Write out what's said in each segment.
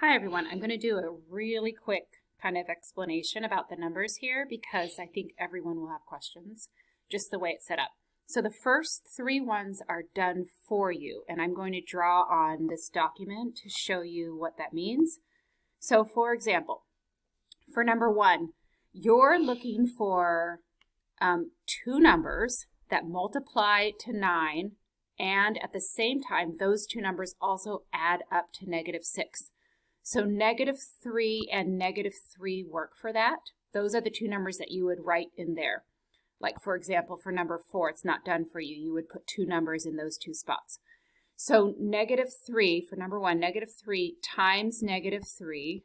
Hi everyone, I'm going to do a really quick kind of explanation about the numbers here because I think everyone will have questions, just the way it's set up. So the first three ones are done for you, and I'm going to draw on this document to show you what that means. So for example, for number one, you're looking for two numbers that multiply to 9, and at the same time, those two numbers also add up to -6. So -3 and -3 work for that. Those are the two numbers that you would write in there. Like for example, for number 4, it's not done for you. You would put two numbers in those two spots. So -3, for number 1, -3 times -3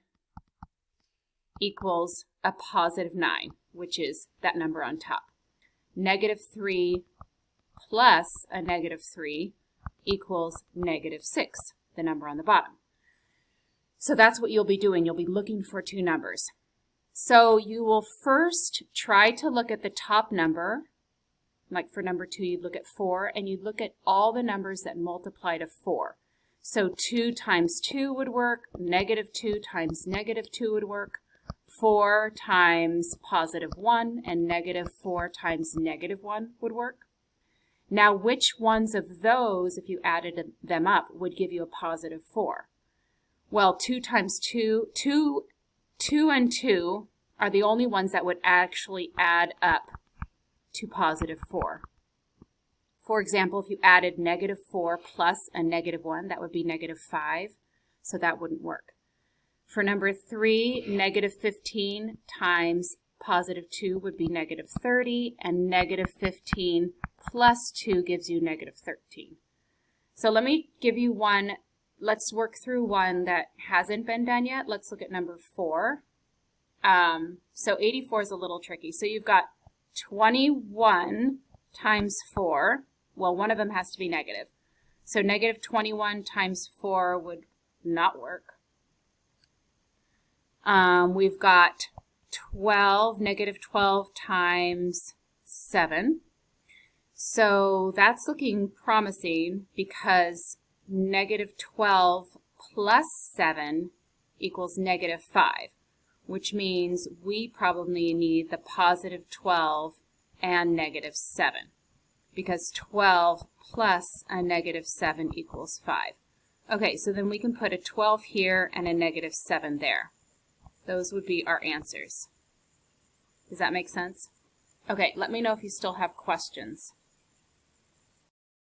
equals a +9, which is that number on top. -3 plus a -3 equals -6, the number on the bottom. So that's what you'll be doing. You'll be looking for two numbers. So you will first try to look at the top number. Like for number 2, you'd look at 4, and you'd look at all the numbers that multiply to 4. So 2 times 2 would work, -2 times -2 would work, 4 times +1, and -4 times -1 would work. Now, which ones of those, if you added them up, would give you a +4? Well, 2 times 2, 2 and 2 are the only ones that would actually add up to +4. For example, if you added -4 plus a -1, that would be -5, so that wouldn't work. For number 3, -15 times +2 would be -30, and -15 plus 2 gives you -13. So let me give you one. Let's work through one that hasn't been done yet. Let's look at number 4. So 84 is a little tricky. So you've got 21 times 4. Well, one of them has to be negative. So -21 times 4 would not work. We've got 12, -12 times 7. So that's looking promising because -12 plus 7 equals -5, which means we probably need the +12 and -7, because 12 plus a -7 equals 5. Okay, so then we can put a 12 here and a -7 there. Those would be our answers. Does that make sense? Okay, let me know if you still have questions.